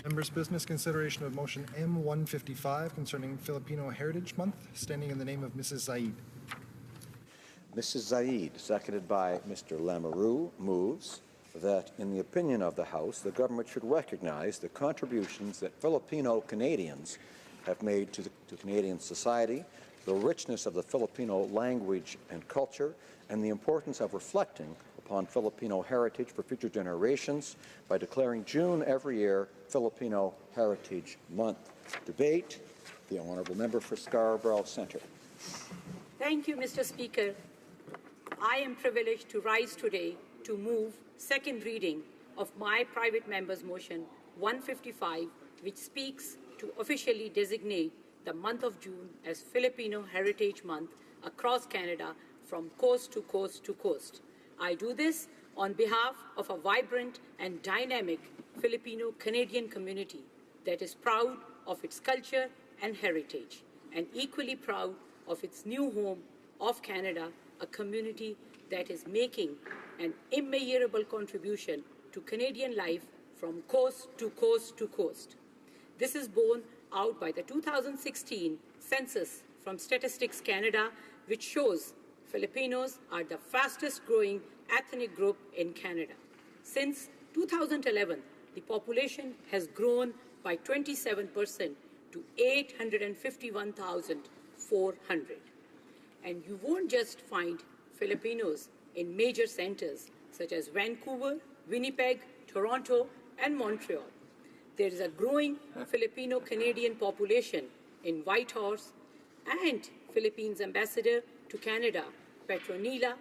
Members' business consideration of motion M155 concerning Filipino Heritage Month, standing in the name of Mrs. Zahid. Mrs. Zahid, seconded by Mr. Lamoureux, moves that, in the opinion of the House, the government should recognize the contributions that Filipino Canadians have made to Canadian society, the richness of the Filipino language and culture, and the importance of reflecting upon Filipino heritage for future generations by declaring June every year Filipino Heritage Month. Debate. The Honourable Member for Scarborough Centre. Thank you, Mr. Speaker. I am privileged to rise today to move second reading of my private member's motion 155, which speaks to officially designate the month of June as Filipino Heritage Month across Canada from coast to coast to coast. I do this on behalf of a vibrant and dynamic Filipino Canadian community that is proud of its culture and heritage, and equally proud of its new home of Canada, a community that is making an immeasurable contribution to Canadian life from coast to coast to coast. This is borne out by the 2016 census from Statistics Canada, which shows Filipinos are the fastest growing ethnic group in Canada. Since 2011, the population has grown by 27% to 851,400. And you won't just find Filipinos in major centers such as Vancouver, Winnipeg, Toronto, and Montreal. There is a growing Filipino Canadian population in Whitehorse, and Philippines Ambassador to Canada, Petronila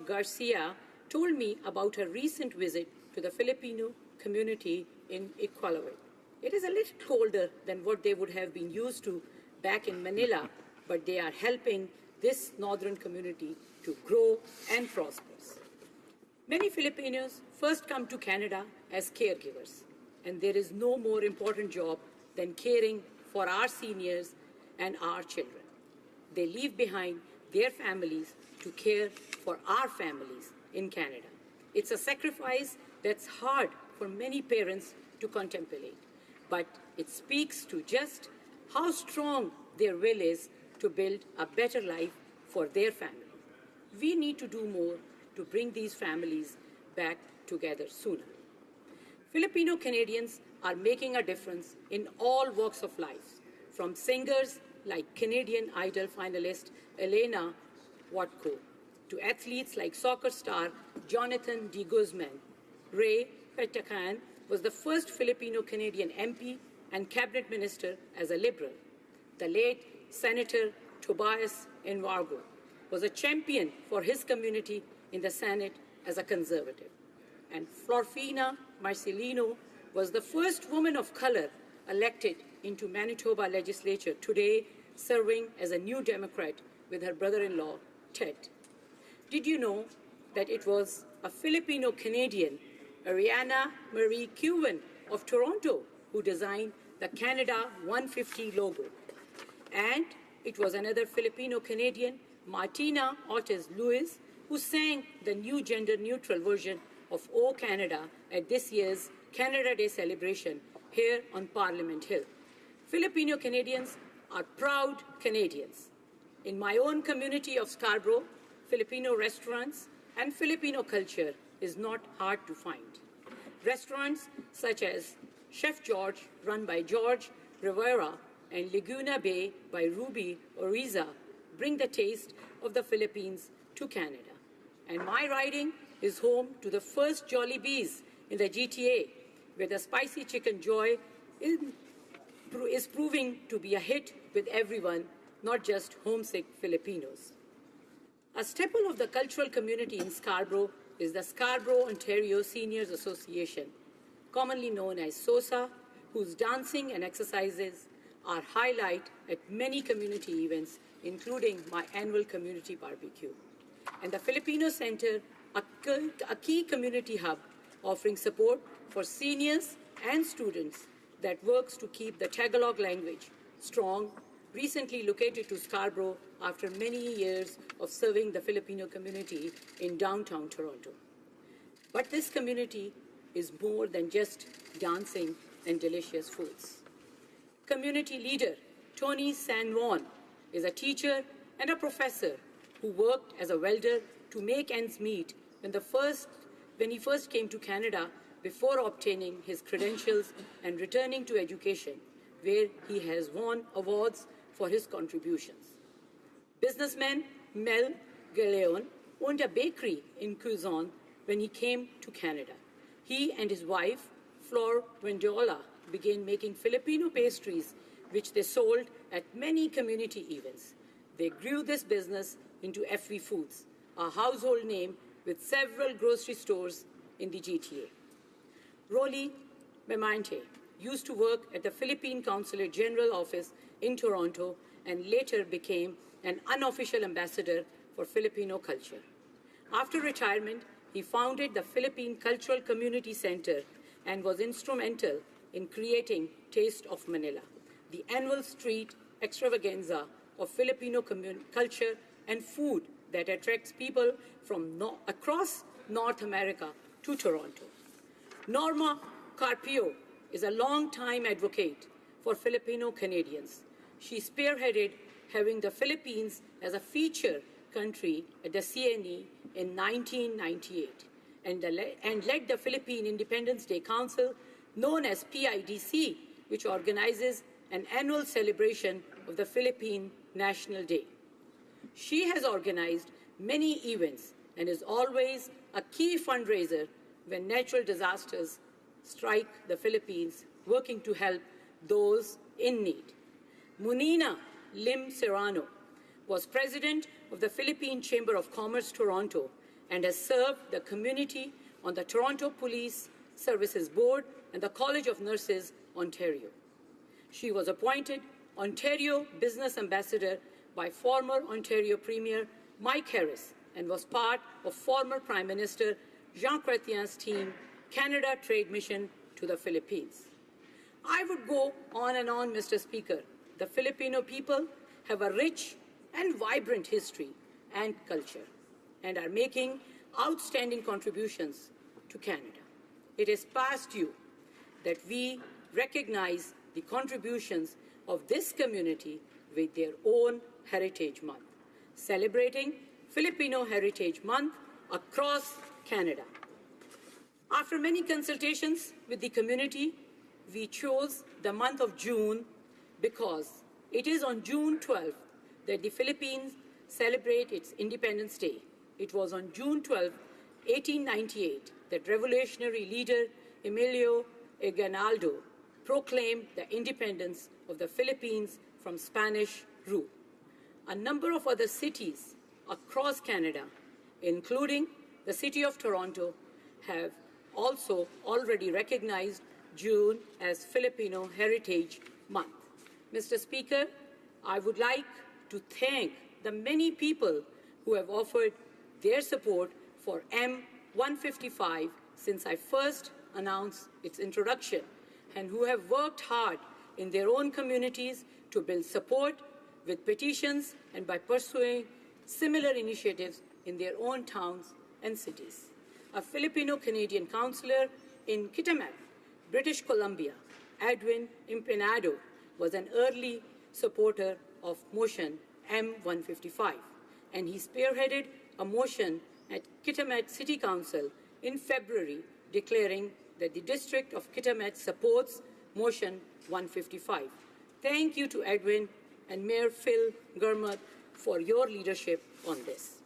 Garcia, told me about her recent visit to the Filipino community in Iqaluit. It is a little colder than what they would have been used to back in Manila, but they are helping this northern community to grow and prosper. Many Filipinos first come to Canada as caregivers, and there is no more important job than caring for our seniors and our children. They leave behind their families to care for our families in Canada. It's a sacrifice that's hard for many parents to contemplate, but it speaks to just how strong their will is to build a better life for their family. We need to do more to bring these families back together sooner. Filipino Canadians are making a difference in all walks of life, from singers like Canadian Idol finalist Elena Watko to athletes like soccer star Jonathan De Guzman. Ray Petacan was the first Filipino Canadian MP and cabinet minister as a Liberal. The late Senator Tobias Envargo was a champion for his community in the Senate as a Conservative. And Florfina Marcelino was the first woman of color elected into Manitoba legislature, today serving as a New Democrat with her brother-in-law, Ted. Did you know that it was a Filipino Canadian, Ariana Marie Cuban of Toronto, who designed the Canada 150 logo? And it was another Filipino Canadian, Martina Ortiz Lewis, who sang the new gender-neutral version of O Canada at this year's Canada Day celebration here on Parliament Hill. Filipino Canadians are proud Canadians. In my own community of Scarborough, Filipino restaurants and Filipino culture is not hard to find. Restaurants such as Chef George, run by George Rivera, and Laguna Bay by Ruby Oriza bring the taste of the Philippines to Canada. And my riding is home to the first Jollibees in the GTA, where the spicy chicken joy is proving to be a hit with everyone, not just homesick Filipinos. A staple of the cultural community in Scarborough is the Scarborough Ontario Seniors Association, commonly known as SOSA, whose dancing and exercises are highlight at many community events, including my annual community barbecue. And the Filipino Center, a key community hub offering support for seniors and students that works to keep the Tagalog language strong, recently located to Scarborough after many years of serving the Filipino community in downtown Toronto. But this community is more than just dancing and delicious foods. Community leader Tony San Juan is a teacher and a professor who worked as a welder to make ends meet when he first came to Canada before obtaining his credentials and returning to education, where he has won awards for his contributions. Businessman Mel Galeon owned a bakery in Quezon when he came to Canada. He and his wife, Flor Vendiola, began making Filipino pastries, which they sold at many community events. They grew this business into FV Foods, a household name with several grocery stores in the GTA. Rolly Memante used to work at the Philippine Consulate General Office in Toronto and later became an unofficial ambassador for Filipino culture. After retirement, he founded the Philippine Cultural Community Center and was instrumental in creating Taste of Manila, the annual street extravaganza of Filipino culture and food that attracts people from across North America to Toronto. Norma Carpio is a long-time advocate for Filipino Canadians. She spearheaded having the Philippines as a feature country at the CNE in 1998 and led the Philippine Independence Day Council, known as PIDC, which organizes an annual celebration of the Philippine National Day. She has organized many events and is always a key fundraiser when natural disasters strike the Philippines, working to help those in need. Munina Lim Serrano was president of the Philippine Chamber of Commerce Toronto and has served the community on the Toronto Police Services Board and the College of Nurses, Ontario. She was appointed Ontario Business Ambassador by former Ontario Premier Mike Harris and was part of former Prime Minister Jean Chrétien's team Canada Trade Mission to the Philippines. I would go on and on, Mr. Speaker. The Filipino people have a rich and vibrant history and culture and are making outstanding contributions to Canada. It is past due that we recognize the contributions of this community with their own Heritage Month, celebrating Filipino Heritage Month across Canada. After many consultations with the community, we chose the month of June because it is on June 12th that the Philippines celebrate its Independence Day. It was on June 12, 1898, that revolutionary leader Emilio Aguinaldo proclaimed the independence of the Philippines from Spanish rule. A number of other cities across Canada, including the city of Toronto, have also already recognized June as Filipino Heritage Month. Mr. Speaker, I would like to thank the many people who have offered their support for M155 since I first announced its introduction and who have worked hard in their own communities to build support with petitions and by pursuing similar initiatives in their own towns and cities. A Filipino-Canadian councillor in Kitimat, British Columbia, Edwin Empanado, was an early supporter of motion M155, and he spearheaded a motion at Kitimat City Council in February declaring that the District of Kitimat supports motion 155. Thank you to Edwin and Mayor Phil Gurmat for your leadership on this.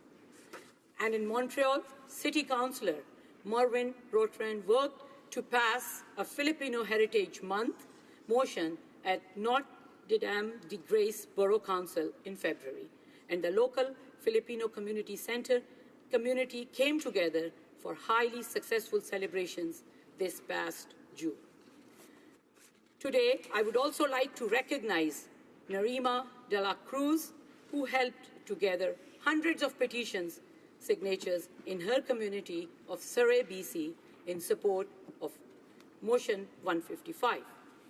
And in Montreal, City Councillor Mervyn Rotran worked to pass a Filipino Heritage Month motion at Notre-Dame-de-Grâce Borough Council in February, and the local Filipino Community Center community came together for highly successful celebrations this past June. Today, I would also like to recognize Narima de la Cruz, who helped to gather hundreds of petitions signatures in her community of Surrey, BC, in support of motion 155.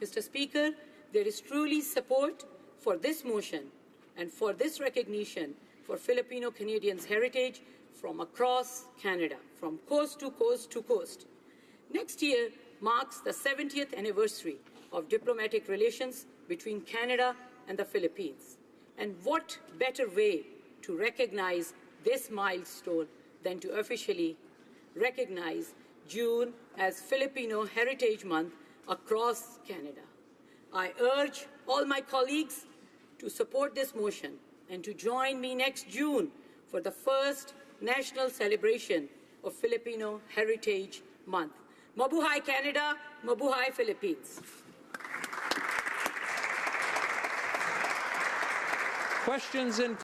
Mr. Speaker, there is truly support for this motion and for this recognition for Filipino Canadians' heritage from across Canada, from coast to coast to coast. Next year, marks the 70th anniversary of diplomatic relations between Canada and the Philippines. And what better way to recognize this milestone than to officially recognize June as Filipino Heritage Month across Canada. I urge all my colleagues to support this motion and to join me next June for the first national celebration of Filipino Heritage Month. Mabuhay Canada, Mabuhay Philippines. Questions in